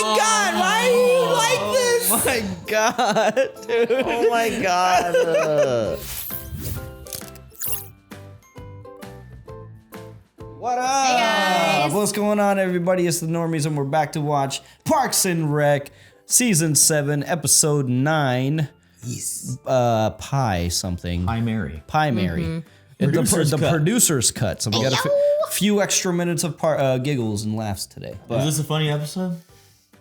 God, why do you like this? Oh my God, dude. Oh my God. What up? Hey guys. What's going on, everybody? It's the Normies, and we're back to watch Parks and Rec, Season 7, Episode 9. Yes. Pie something. Pie Mary. Pie Mary. The producer's cut. So we got a few extra minutes of giggles and laughs today. But Is this a funny episode?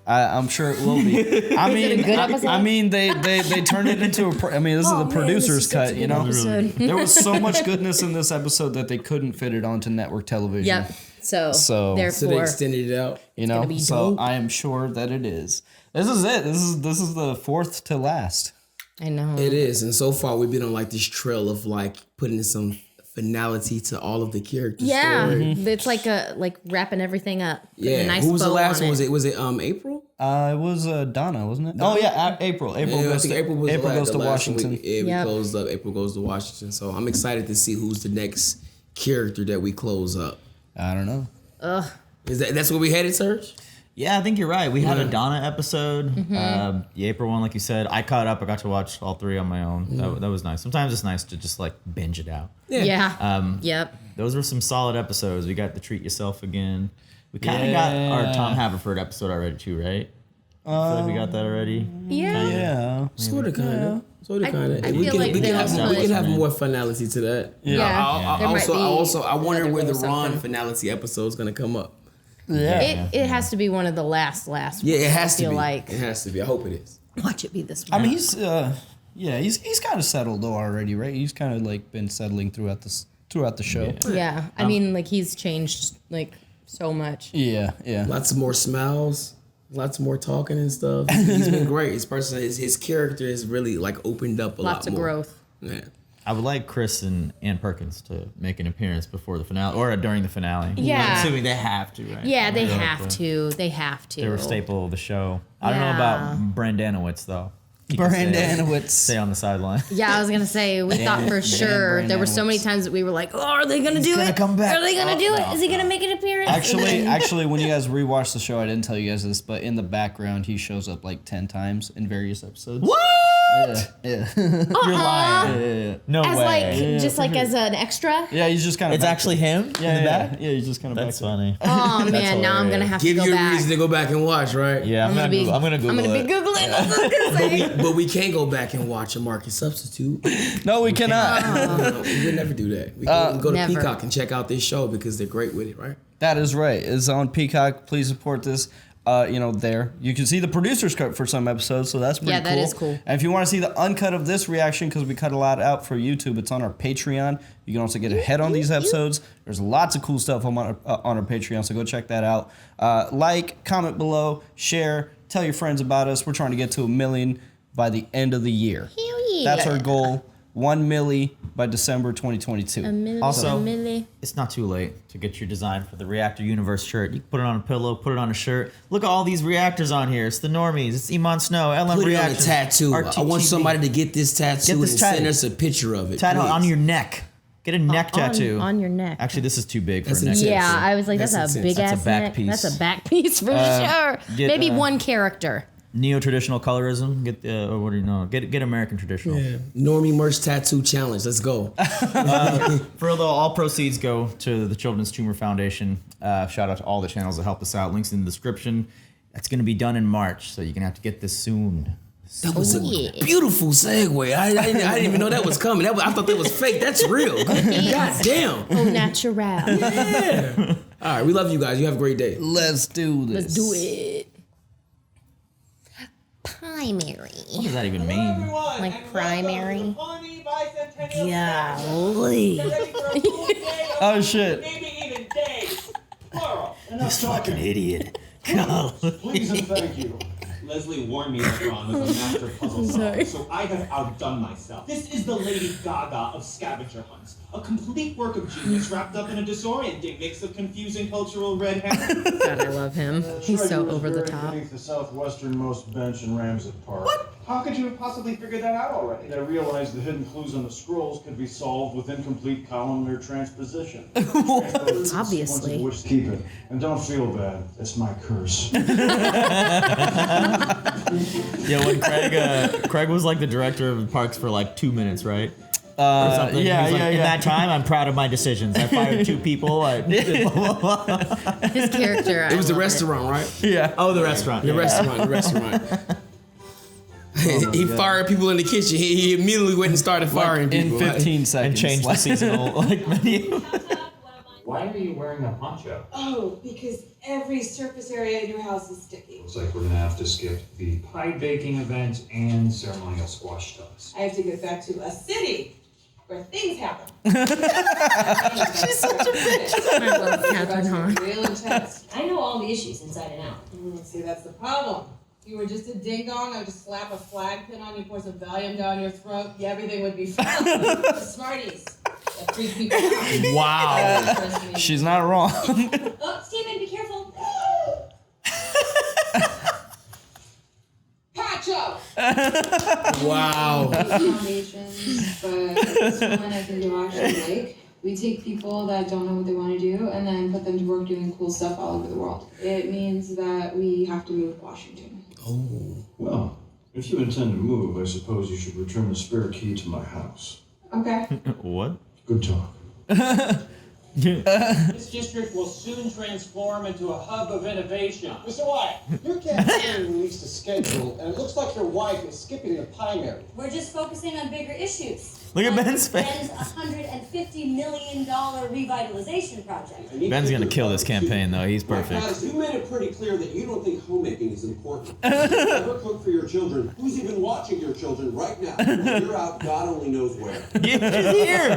I'm sure it will be. I mean, a good episode? I mean, they turned it into a. This is the producer's cut. You know, there was so much goodness in this episode that they couldn't fit it onto network television. Yep. So they extended it out. You know, so dope. I am sure that it is. This is it. This is the fourth to last. I know. It is, and so far we've been on like this trail of like putting some finality to all of the characters. Yeah, it's like wrapping everything up. Yeah. A nice Who was the bow last on one? it. Was it April? It was Donna, wasn't it? Oh yeah, April. April goes to Washington. We closed up. April goes to Washington. So I'm excited to see who's the next character that we close up. I don't know. Is that's where we headed, Serge? Yeah, I think you're right. We had a Donna episode. The April one, like you said. I caught up. I got to watch all three on my own. That was nice. Sometimes it's nice to just like binge it out. Yeah. Yep. Those were some solid episodes. We got the Treat Yourself again. We kind of got our Tom Haverford episode already too, right? I feel like we got that already. Yeah. Sort of, kind of. I feel like we there can have more finality to that. Yeah. I wonder where the Ron finality episode is gonna come up. Yeah. It has to be one of the last. Yeah, it has to I feel be. like. It has to be. I hope it is. Watch it be this one. I mean, he's kind of settled though already, right? He's kind of like been settling throughout the show. Yeah. I mean, like he's changed like so much. Yeah. Lots of more smiles, lots more talking and stuff. He's been great. His character has really like opened up a lot more. Lots of growth. Yeah. I would like Chris and Ann Perkins to make an appearance before the finale or during the finale. Yeah. I'm assuming they have to, right? Yeah, they have to. They have to. They were a staple of the show. I don't know about Brandanowitz though. Stay on the sideline. Yeah, I was gonna say we thought for sure there were so many times that we were like, "Oh, are they gonna do it? Come back. Are they gonna do it? Is he gonna make an appearance?" Actually, when you guys rewatch the show, I didn't tell you guys this, but in the background, he shows up like 10 times in various episodes. What? Yeah. You're lying. Yeah. No as way. just like as an extra. Yeah, he's just kind of. It's actually him in the back? Yeah, he's just kind of. That's funny. Oh man, now I'm gonna have Give to go you a back. reason to go back and watch, right? Yeah, I'm gonna Google I'm gonna be it. googling. That's what I was gonna say. But we can't go back and watch a market substitute. No, we cannot. We would never do that. We go to Never. Peacock and check out this show because they're great with it, right? That is right. It's on Peacock. Please support this. There. You can see the producer's cut for some episodes, so that's pretty cool. Yeah, that is cool. And if you want to see the uncut of this reaction, because we cut a lot out for YouTube, it's on our Patreon. You can also get ahead on these episodes. There's lots of cool stuff on our Patreon, so go check that out. Like, comment below, share, tell your friends about us. We're trying to get to 1 million by the end of the year. Hell yeah. That's our goal. 1 milli by December 2022. Also, it's not too late to get your design for the Reactor Universe shirt. You can put it on a pillow, put it on a shirt. Look at all these reactors on here. It's the Normies. It's Iman Snow, LM Put it on a Reactions, tattoo. I want RTTV. somebody to get this tattoo and send us a picture of it. Tattoo please. on your neck. Get a neck tattoo. on your neck. Actually, this is too big for That's a neck. intense. Yeah, I was like, that's That's a big That's a ass back neck. piece. That's a back piece for sure. Maybe one character. Neo-traditional colorism. Get American traditional. Yeah. Normie merch tattoo challenge. Let's go. All proceeds go to the Children's Tumor Foundation. Shout out to all the channels that helped us out. Links in the description. That's going to be done in March, so you're going to have to get this soon. That was a beautiful segue. I didn't even know that was coming. I thought that was fake. That's real. God damn. Oh, natural. Yeah. All right, we love you guys. You have a great day. Let's do this. Let's do it. Primary. What does that even mean? Like primary. Golly. Oh, shit. Maybe even days. Plural. This fucking idiot. God. Please and thank you. Leslie warned me that Ron was a master puzzle solver, so I have outdone myself. This is the Lady Gaga of scavenger hunts. A complete work of genius wrapped up in a disorienting mix of confusing cultural red herring. God, I love him. He's so over the top. Beneath the southwesternmost bench in Ramsey Park. What? How could you have possibly figured that out already? I realized the hidden clues on the scrolls could be solved with incomplete columnar transposition. Obviously. Which keep it. And don't feel bad. It's my curse. Yeah, when Craig was like the director of parks for like 2 minutes, right? Yeah, He was like, in that time, I'm proud of my decisions. I fired 2 people. His character. It was the restaurant, right? Yeah. Oh, the restaurant. The restaurant. He fired people in the kitchen. He immediately went and started firing In people. 15 seconds. And changed the seasonal like menu. Why are you wearing a poncho? Oh, because every surface area in your house is sticky. Looks like we're gonna have to skip the pie baking event and ceremonial squash toss. I have to get back to a city where things happen. She's such a bitch. I love Catherine Hahn. Real intense. I know all the issues inside and out. See, that's the problem. If you were just a ding-dong, I would just slap a flag pin on you, pour some Valium down your throat, everything would be fine. The Smarties. That freak people out. Wow. She's not wrong. Oh, Steven, be careful. Pacho! Wow. Foundations, but this one I think you'll actually like. We take people that don't know what they want to do and then put them to work doing cool stuff all over the world. It means that we have to move to Washington. Oh. Well, if you intend to move, I suppose you should return the spare key to my house. Okay. What? Good talk. This district will soon transform into a hub of innovation. Mr. Wyatt, your campaign released a schedule, and it looks like your wife is skipping the primary. We're just focusing on bigger issues. Look at Like Ben's face. Ben's $150 million revitalization project. Ben's gonna kill this campaign though. He's perfect. Guys, you made it pretty clear that you don't think homemaking is important. You never cook for your children. Who's even watching your children right now? You're out, God only knows where. She's here.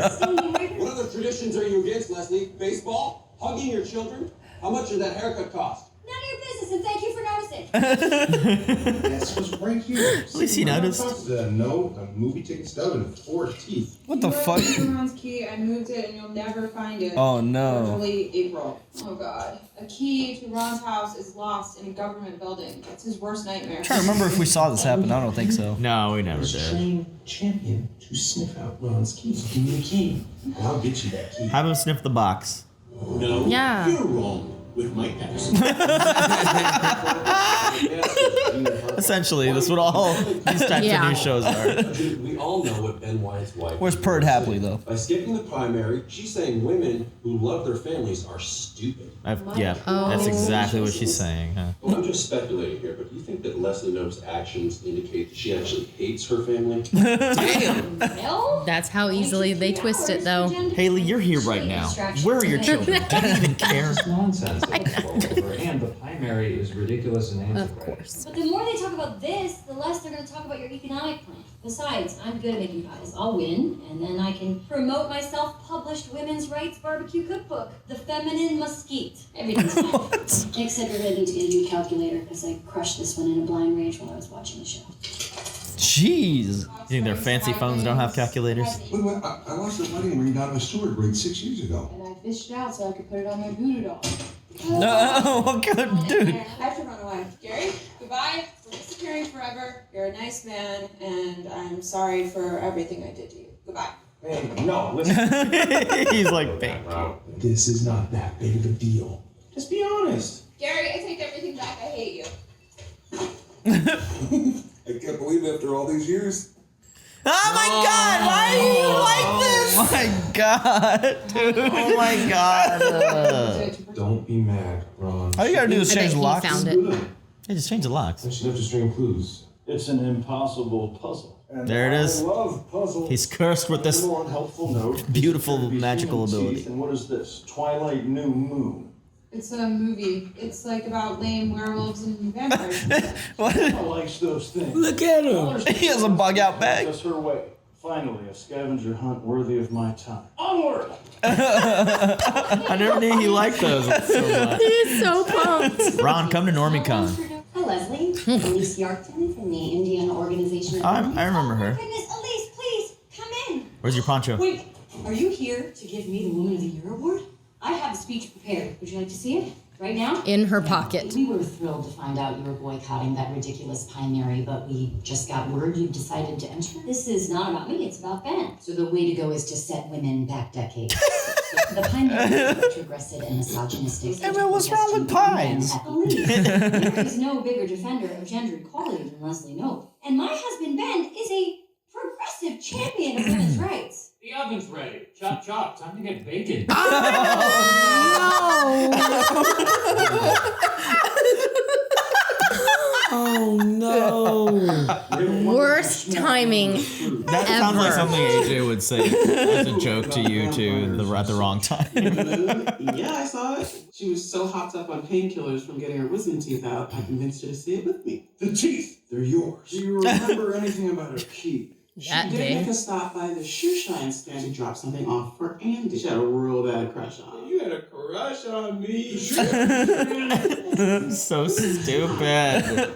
What other traditions are you against, Leslie? Baseball? Hugging your children? How much did that haircut cost? None of your business, and thank you for noticing. This was right here. At least he noticed. No, a movie ticket stub and 4 teeth. What the fuck? Ron's key. I moved it and you'll never find it. Oh no. Early April. Oh god. A key to Ron's house is lost in a government building. That's his worst nightmare. I'm trying to remember if we saw this happen. I don't think so. No, we never did. Train champion to sniff out Ron's keys. Give me the key, and I'll get you that key. Have him sniff the box. No, Yeah. you're wrong with Mike Patterson. Essentially, that's what all these types of news shows are. We all know what Ben Wyatt's wife. Where's Perd Hapley though? By skipping the primary, she's saying women who love their families are stupid. Yeah, that's exactly what she's saying. Huh? Well, I'm just speculating here, but do you think that Leslie Knope's actions indicate that she actually hates her family? Damn. No? That's how easily they twist it, though. Haley, you're here right now. Where are your children? Do you even care? It's nonsense that it's all over, and the primary is ridiculous and Of antiquated. course. But the more they talk about this, the less they're going to talk about your economic plan. Besides, I'm good at making pies. I'll win, and then I can promote my self-published women's rights barbecue cookbook, The Feminine Mesquite. Everything's fine. Except we're going to need to get a new calculator, because I crushed this one in a blind rage while I was watching the show. Jeez. You think their fancy phones don't have calculators? Wait, I lost a wedding ring down in Stewart grade 6 years ago. And I fished it out so I could put it on my voodoo doll. No, what good dude? I have to run away. Gary, goodbye. We're disappearing forever. You're a nice man, and I'm sorry for everything I did to you. Goodbye. Hey, no, listen. He's like, thank you. This is not that big of a deal. Just be honest. Gary, I take everything back. I hate you. I can't believe after all these years. Oh my God! Why are you like this? Oh my god, dude. Oh my God! Don't be mad, Ron. All you gotta do is I bet change the he locks. found it. Hey, just change the locks. I should have to string clues. It's an impossible puzzle. And There it is. I love puzzles. He's cursed with this One more helpful note. beautiful There could be magical human ability. teeth, And what is this? Twilight New Moon. It's a movie. It's like about lame werewolves and vampires. What? I likes those things. Look at him. He has a bug out bag. Just her way. Finally, a scavenger hunt worthy of my time. Onward! I never knew he liked those so much. He's so pumped. Ron, come to NormieCon. Hi, Leslie. Elise Yarkton from the Indiana Organization of I Normies. remember her. Oh, my goodness, Elise, please, come in. Where's your poncho? Wait, are you here to give me the Woman of the Year award? I have a speech prepared. Would you like to see it? Right now? In her pocket. We were thrilled to find out you were boycotting that ridiculous primary, but we just got word you decided to enter. This is not about me, it's about Ben. So the way to go is to set women back decades. The primary is retrogressive and misogynistic. And what's wrong with pies? There is no bigger defender of gender equality than Leslie Knope. And my husband Ben is a progressive champion of women's rights. The oven's ready. Chop, chop. Time to get bacon. Oh no! Worst timing. That sounds like something AJ would say as a joke to you too, at the wrong time. Yeah, I saw it. She was so hopped up on painkillers from getting her wisdom teeth out, I convinced her to see it with me. The teeth, they're yours. Do you remember anything about her key? That She did day. make a stop by the shoe shine stand to drop something off for Andy. She had a real bad crush on. You had a crush on me. So stupid.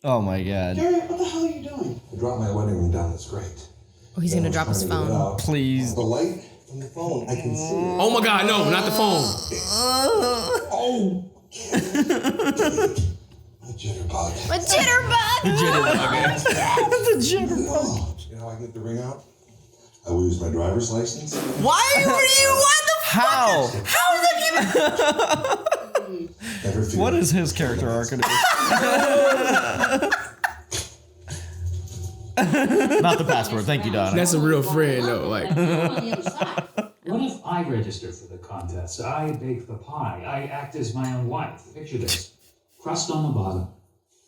Oh my god. Gary, what the hell are you doing? I dropped my wedding ring down. That's great. Oh, he's gonna drop his phone. Please. The light from the phone, I can see it. Oh my God, no, not the phone. Oh! A jitterbug. A jitterbug! The jitterbug. You know how I can get the ring out? I will use my driver's license. Why were you? What the How? How is that Never fear. What is his character arc? even? Not the passport. Thank you, Donna. That's a real friend though. Like, What if I register for the contest? I bake the pie. I act as my own wife. Picture this. Crust on the bottom,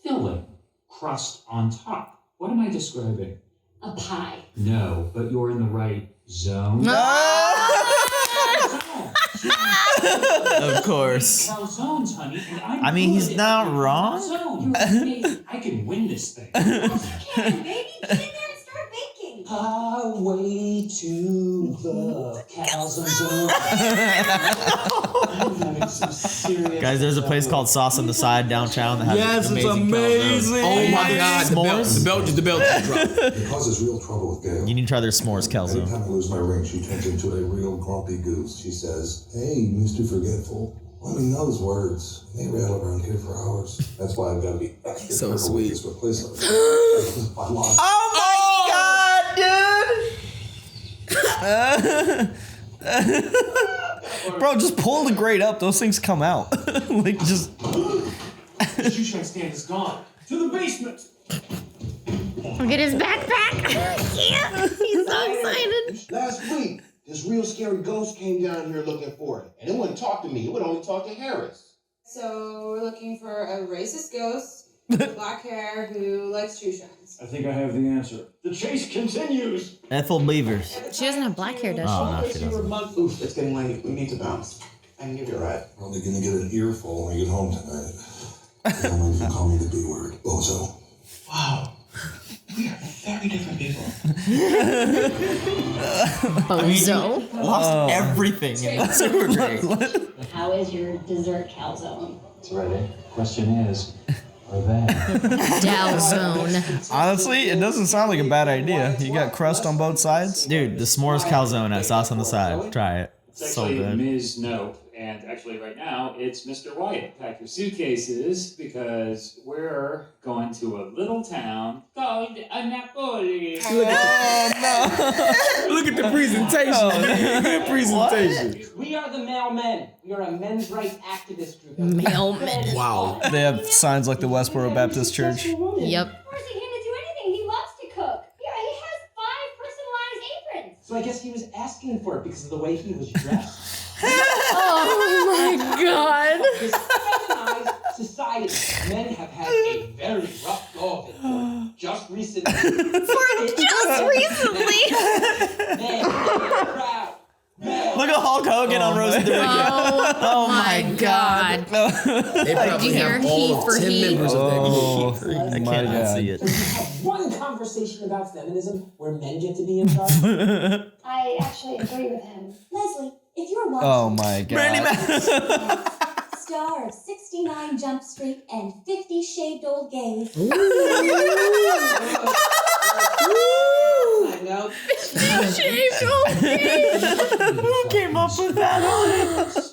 filling, crust on top. What am I describing? A pie. No, but you're in the right zone. Of course. Calzones, honey, and I'm I mean, he's good not at wrong. calzone. You're amazing. I can win this thing. Baby, get in there and start baking. Highway to the calzone zone. I'm having some serious Guys, there's a place called Sauce on the Side downtown that has Yes, it's amazing. amazing. oh my God, S'mores? the belt just dropped. It causes real trouble with Gail. You need to try their s'mores calzone. Anytime I lose my ring, she turns into a real grumpy goose. She says, "Hey, Mr. Forgetful, let me know those words." They rattle around here for hours. That's why I've got to be extra So careful sweet. with this replacement. I lost. Oh my God, dude! Bro, just pull the grate up. Those things come out. Like, just. The shoe shine stand is gone. To the basement. Look at his backpack. Yeah, he's so excited. Last week, this real scary ghost came down here looking for it. And it wouldn't talk to me. It would only talk to Harris. So we're looking for a racist ghost with black hair who likes shoe shines. I think I have the answer. The chase continues. Ethel Beavers. She doesn't have black hair, does she? Oh, no, she doesn't. Oof, it's getting late. We need to bounce. I can give you a ride. Probably gonna get an earful when I get home tonight. Someone even call me the B word. Bozo. Wow. We are very different people. Bozo. Lost everything in the super great. How is your dessert calzone? It's ready. Question is, are they? Dow zone. Honestly, it doesn't sound like a bad idea. You got crust on both sides. Dude, the s'mores calzone at Sauce on the Side. Try it. It's So actually good. Ms. Nope, and actually right now it's Mr. Wyatt. Pack your suitcases because we're going to a little town called Napoli. Look at the presentation. Good presentation. We are the male men. We are a men's rights activist group. Male men. Wow. They have signs like the Westboro Baptist Church. Yep. Of course, he can't do anything. He loves to cook. Yeah, he has 5 personalized aprons. So I guess he was asking for it because of the way he was dressed. Oh my God. This feminized society. Men have had a very rough go of it for just recently. Just recently. Men, proud. Look at Hulk Hogan on Rosie the Riveter. Oh my God. They Did probably you hear have he all for 10 he? members of that group. I cannot see it. Have one conversation about feminism where men get to be in charge. I actually agree with him. Leslie, if you're watching, Oh my god. star of 69 Jump Street and 50 Shaved Old Gays. I know. Who came up with that?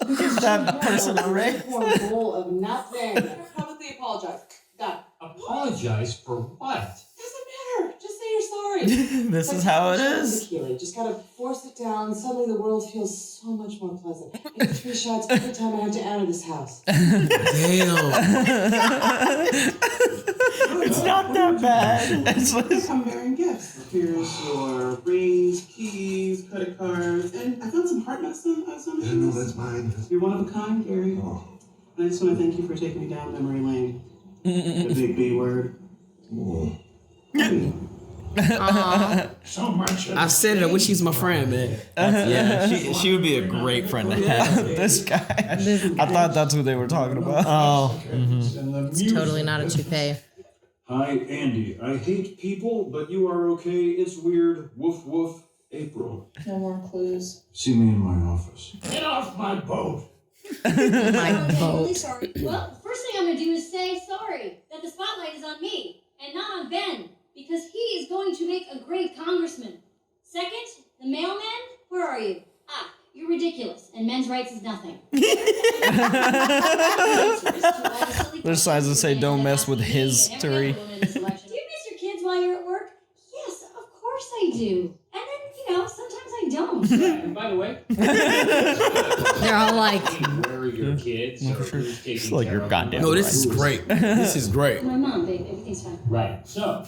Is that personal race? For a bowl of nothing. Publicly apologize. Done. Apologize for what? Doesn't matter. Just say you're sorry. This is how it is. Tequila. Just gotta force it down. Suddenly the world feels so much more pleasant. And 3 shots every time I have to enter this house. Damn. It's not that bad. I'm bearing gifts. Here's your rings, keys, credit cards, and I found some heart medicine. Yeah, no, that's mine. You're one of a kind, Gary. Oh. And I just want to thank you for taking me down memory lane. The big B word. So much. I've said it. I wish she's my friend, man. Yeah, she would be a great friend to have. This guy. I thought that's who they were talking about. Oh. It's totally not a toupee. Hi, Andy. I hate people, but you are okay. It's weird. Woof woof. April. No more clues. See me in my office. Get off my boat. My Okay, boat. really sorry. Well, the first thing I'm gonna do is say sorry that the spotlight is on me and not on Ben, because he is going to make a great congressman. Second, the mailman, where are you? Ah, you're ridiculous, and men's rights is nothing. There's signs that say don't mess with his Turi. Do you miss your kids while you're at work? Yes, of course I do. And then, sometimes I don't. And by the way, They're all like, where are your kids? Or who's taking It's like care your of goddamn. them? No, this is great. This is great. My mom, babe, everything's fine. Right. So,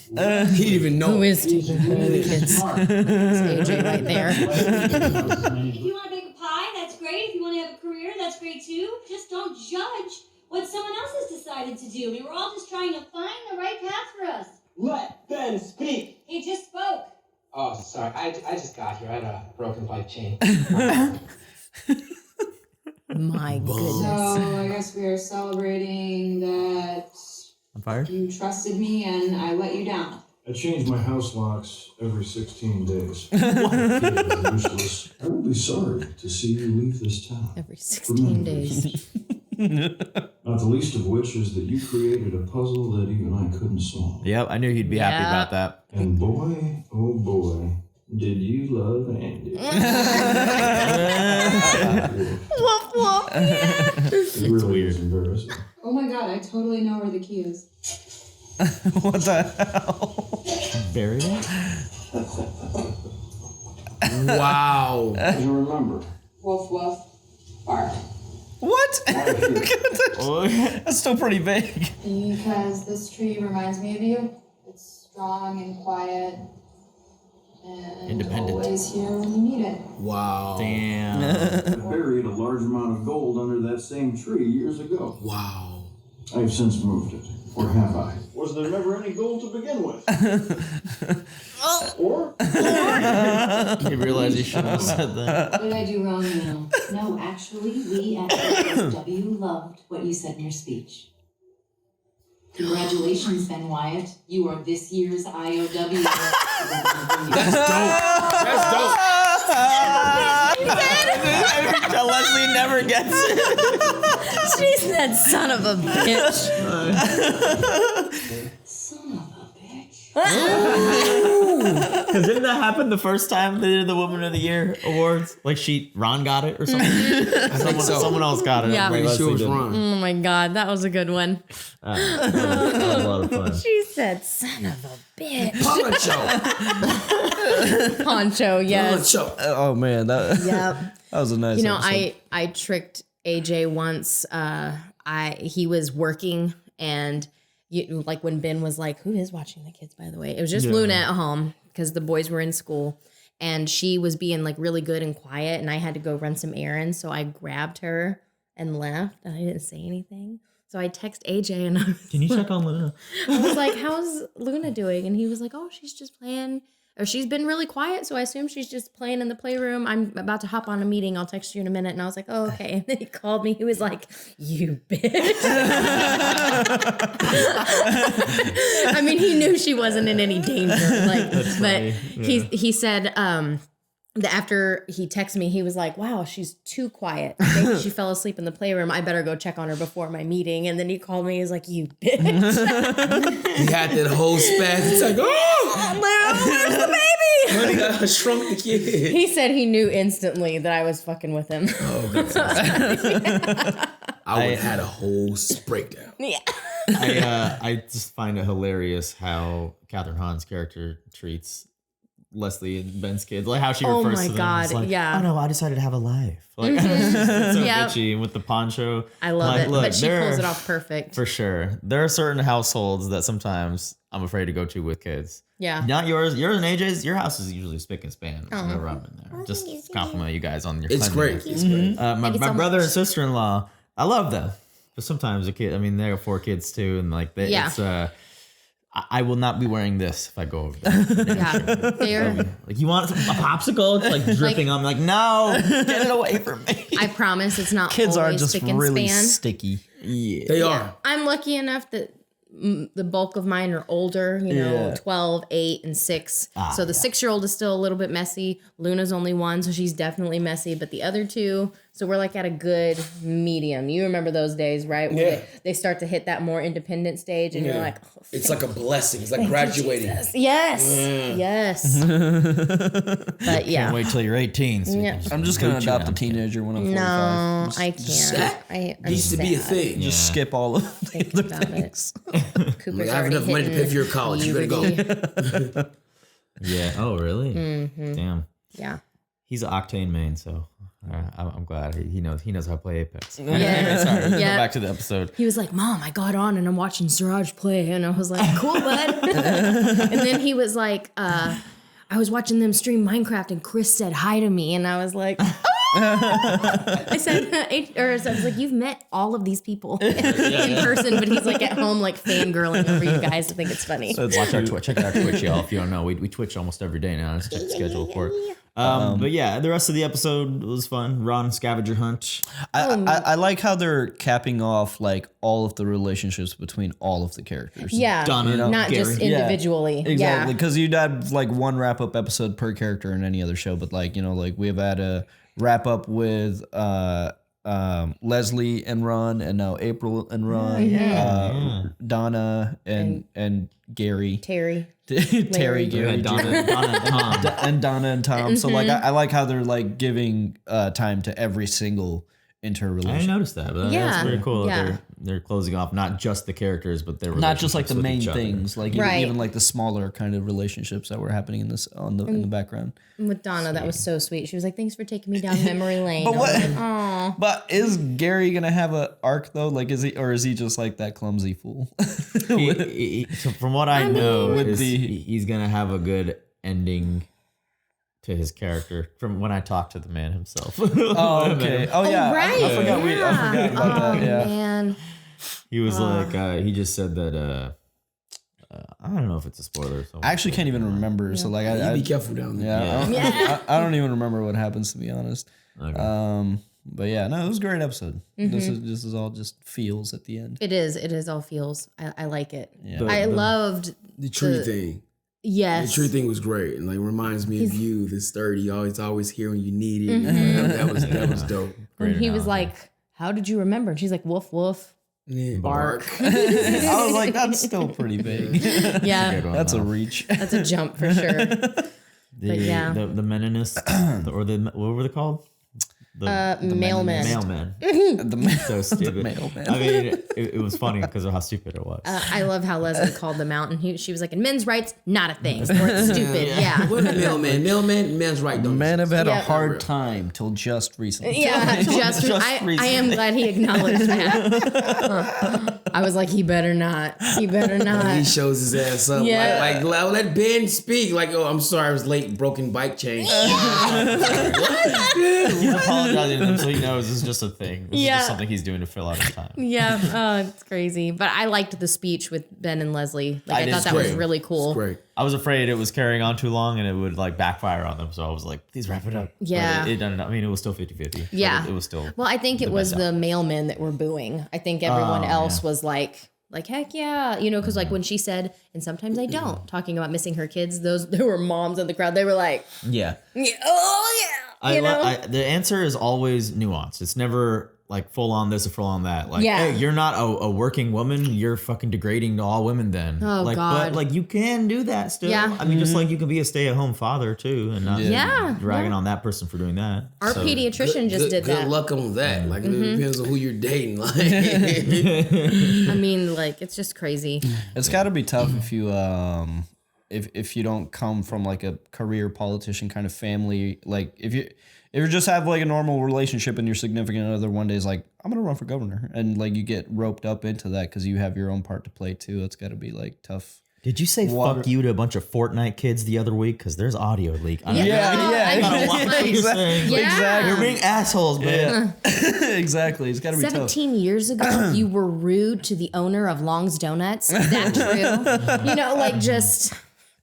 He didn't even know. who is taking care of the kids? smart. It's AJ right there. If you want to bake a pie, that's great. If you want to have a career, that's great too. Just don't judge what someone else has decided to do. We were all just trying to find the right path for us. Let Ben speak. He just spoke. Oh, sorry. I just got here. I had a broken pipe chain. My goodness. So I guess we are celebrating that I'm fired. you trusted me and I let you down. I change my house locks every 16 days. Useless. I will be sorry to see you leave this town. Every 16 days. Not the least of which is that you created a puzzle that even I couldn't solve. Yep, I knew he'd be happy Yeah. about that. And boy, oh boy, did you love Andy. Woof woof. Yeah. It really is embarrassing. Oh my god, I totally know where the key is. What the hell? Buried it? Wow. You remember. Woof woof. Bark. What? That's still pretty vague. Because this tree reminds me of you. It's strong and quiet. And Independent. always here when you need it. Wow. Damn. I buried a large amount of gold under that same tree years ago. Wow. I have since moved it. Or have I? Was there never any gold to begin with? Or? He realized he shouldn't have said that. What did I do wrong now? No, actually, we at SW loved what you said in your speech. Congratulations, Ben Wyatt. You are this year's IOW. That's dope. That's dope. Leslie never gets it. She said, son of a bitch. Son of a bitch. Because didn't that happen the first time they did the Woman of the Year awards? Like Ron got it or something? I think so. Someone else got it. Yeah. I'm Pretty sure it was wrong. Oh my god, that was a good one. That was a lot of fun. She said, son of a bitch. Poncho. Poncho, yes. Poncho. Oh man, that Yep. that was a nice. episode. I tricked AJ once. He was working, and like when Ben was like, "Who is watching the kids?" By the way, it was just Luna at home because the boys were in school, and she was being like really good and quiet, and I had to go run some errands, so I grabbed her and left, and I didn't say anything. So I text AJ and Can you check on Luna? I was like, "How's Luna doing?" And he was like, "Oh, she's just playing." Or she's been really quiet, so I assume she's just playing in the playroom. I'm about to hop on a meeting. I'll text you in a minute. And I was like, oh, okay. And then he called me. He was like, you bitch. I mean, he knew she wasn't in any danger. Like, but he said, after he texted me, he was like, wow, she's too quiet. Maybe she fell asleep in the playroom. I better go check on her before my meeting. And then he called me. He's like, you bitch. He had that whole spaz. It's like, where's the baby? Honey, I shrunk the kid. He said he knew instantly that I was fucking with him. Oh, that's awesome. I would have had a whole breakdown. Yeah. I just find it hilarious how Catherine Hahn's character treats Leslie and Ben's kids, like how she refers to them. God, It's like, yeah. Oh no, I decided to have a life. Like it's so Yep. bitchy with the poncho. I love it, but she pulls it off perfect. For sure. There are certain households that sometimes I'm afraid to go to with kids. Yeah. Not yours. Yours and AJ's. Your house is usually spick and span. There's no rub in there. Just compliment you guys on your. It's great. It's great. My brother and sister-in-law, I love them, but sometimes a kid. I mean, they have 4 kids too, and like they, Yeah. it's I will not be wearing this if I go over there. Yeah. They're, Like, you want a popsicle? It's like dripping on me. Like, no, get it away from me. I promise it's not Kids are always just spick and really span. sticky. Yeah. They are. I'm lucky enough that the bulk of mine are older, 12, 8, and 6. So the 6-year-old is still a little bit messy. Luna's only 1, so she's definitely messy. But the other 2, so we're like at a good medium. You remember those days, right? Where they start to hit that more independent stage, and you're like, oh, it's like a blessing. It's like graduating. yes, yes. But yeah, Can't wait till you're 18. So Yeah. I'm just gonna adopt a teenager when I'm 45. no, Just- I just can't. It used to be a thing. Just skip all of the other about it. things. Cooper's I have enough money to pay for your college. You gotta go. Yeah. Oh, really? Mm-hmm. Damn. Yeah. He's an Octane main, so I'm glad he knows how to play Apex. Yeah. Sorry. Go Yeah. back to the episode. He was like, Mom, I got on and I'm watching Siraj play. And I was like, cool, bud. And then he was like, I was watching them stream Minecraft and Chris said hi to me. And I was like, I said, I was like, you've met all of these people in person, but he's like at home, like fangirling over you guys. I think it's funny. Watch our Twitch. Check out our Twitch, y'all. If you don't know, we Twitch almost every day now. Let's check the schedule for it. But yeah, the rest of the episode was fun. Ron scavenger hunt. I like how they're capping off like all of the relationships between all of the characters. Yeah, Donna, not Gary. just individually. Exactly, because you'd have like one wrap up episode per character in any other show, but like like we've had a wrap up with Leslie and Ron, and now April and Ron, Donna and Gary, Terry, Terry, Gary, Donna and Tom. and Donna and Tom. So like I like how they're like giving time to every single I didn't interrelationship. notice that, but Yeah. that's pretty cool. Yeah. That they're closing off not just the characters, but their Not just like the main relationships with each other. things, like Right. even like the smaller kind of relationships that were happening in this in the background. with Donna, that was so sweet. She was like, thanks for taking me down memory lane. But I what- was like, aw. But is Gary gonna have a arc though? Like, is he just like that clumsy fool? So from what I know, with is the- he's gonna have a good ending to his character. From when I talked to the man himself. Oh, okay. Oh yeah, right. I forgot. I forgot about Oh, that. Yeah. man. He was like, he just said that. I don't know if it's a spoiler. So I actually can't even remember. So like, You I be careful down there. yeah, I don't even remember what happens, to be honest. Okay. But yeah, no, it was a great episode. This is all just feels at the end. It is all feels. I like it. Yeah. I loved The tree thing. Yes. The tree thing was great, and like reminds me of you, this sturdy, always here when you need it. Mhm. That was dope. When he was like, how did you remember? And she's like, woof, woof. Yeah, bark. I was like, that's still pretty big. Yeah. That's a reach. That's a jump for sure. But yeah. The meninists, or the what were they called? The mailmen. Mailmen. So stupid. mailmen. I mean, it was funny because of how stupid it was. I love how Leslie called them out, and she was like, "In men's rights, not a thing. Or it's stupid." Yeah. What a mailman. Mailman, men's right. Don't Men have had a Yeah. hard time till just recently. Yeah, just I am glad he acknowledged that. I was like, he better not. He better not. He shows his ass up. Yeah. Like let Ben speak. Like, oh, I'm sorry, I was late. Broken bike chain. He's apologizing to them so he knows this is just a thing. This is Yeah. just something he's doing to fill out his time. Yeah, it's crazy. But I liked the speech with Ben and Leslie. Like, I did thought that too. was really cool. Great. I was afraid it was carrying on too long and it would like backfire on them. So I was like, please wrap it up. But Yeah. it done. I mean, it was still 50-50. but Yeah. It was still. Well, I think it the was best the mailmen that were booing. I think everyone else was like Like, heck yeah. You know, because like when she said, and sometimes I don't, talking about missing her kids, there were moms in the crowd. They were like, yeah. Oh, yeah. You know? The answer is always nuanced. It's never like full on this or full on that. Like, Yeah. hey, you're not a working woman. You're fucking degrading to all women then. Oh, like, God. But like you can do that still. Yeah. I mean, just like you can be a stay-at-home father too and not Yeah. dragging on that person for doing that. Our pediatrician just did that. Good luck on that. Like, it depends on who you're dating. Like, I mean, like, it's just crazy. It's got to be tough if you if you don't come from like a career politician kind of family. Like if you just have like a normal relationship and your significant other one day is like, I'm gonna run for governor, and like you get roped up into that because you have your own part to play too. It's got to be like tough. Did you say fuck you to a bunch of Fortnite kids the other week? Because there's audio leak. Yeah. Exactly. You're being assholes, man. Exactly. It's got to be tough. 17 years ago, you were rude to the owner of Long's Donuts. Is that true? You know, like just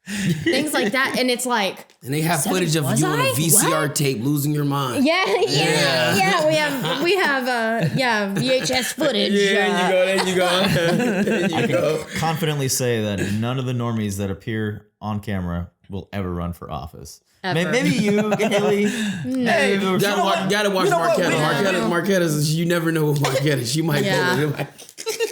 things like that. And it's like, and they have footage of you on a VCR tape losing your mind. Yeah. We have VHS footage. Yeah, you go. I can confidently say that none of the normies that appear on camera will ever run for office. Ever. Maybe you, Haley. Hey, gotta watch Marquetta. Marquetta, you never know with Marquetta. She might go.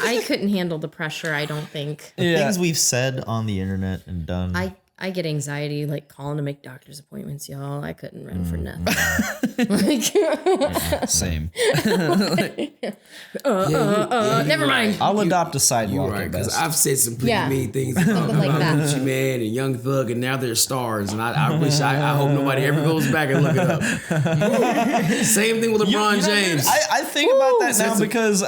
I couldn't handle the pressure, I don't think. The things we've said on the internet and done. I get anxiety like calling to make doctor's appointments, y'all. I couldn't run for nothing. Same. Never mind. I'll adopt a sidewalk. Right, because I've said some pretty mean things about Gucci Man and Young Thug, and now they're stars. And I wish, I hope nobody ever goes back and look it up. Same thing with LeBron James. I think about that now because,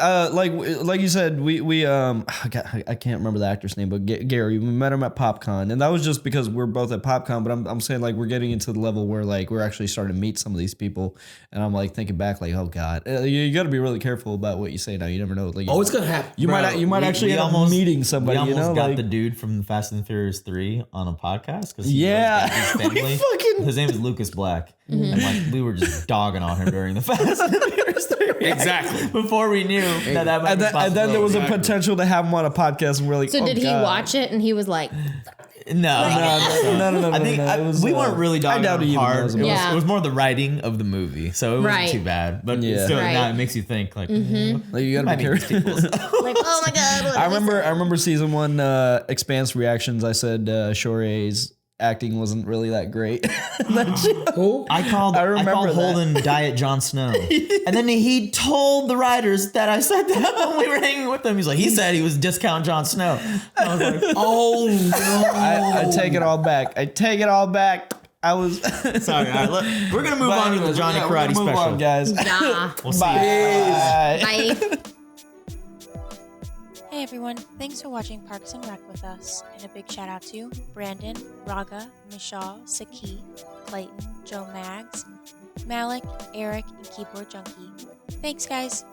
like you said, we I can't remember the actor's name, but Gary, we met him at PopCon, and that was just because we're both at PopCon. But I'm saying like we're getting into the level where like we're actually starting to meet some of these people, and I'm like thinking back like, oh God, you got to be really careful about what you say now. You never know. Like, it's gonna happen. You might actually end up meeting somebody. We almost got like, the dude from Fast and Furious 3 on a podcast because his family. His name is Lucas Black, and like we were just dogging on him during the Fast and Furious 3. Exactly. Before we knew that might and be then there was a potential to have him on a podcast, and we're like, So did he watch it and he was like, No. I think we weren't really dogging him hard. Yeah. It was more the writing of the movie, so it wasn't too bad. But still, now it makes you think like, like you gotta be careful. like, oh my God. I remember season 1 Expanse reactions. I said Shorei's acting wasn't really that great. I called Holden Diet Jon Snow, and then he told the writers that I said that when we were hanging with them. He's like, he said he was discount Jon Snow. I was like, oh no! I take it all back. I was sorry. All right, we're gonna move on to the Johnny Karate special, on, guys. Yeah. We'll see. Bye. Hey everyone, thanks for watching Parks and Rec with us, and a big shout out to Brandon, Raga, Michelle, Saki, Clayton, Joe Maggs, Malik, Eric, and Keyboard Junkie. Thanks guys!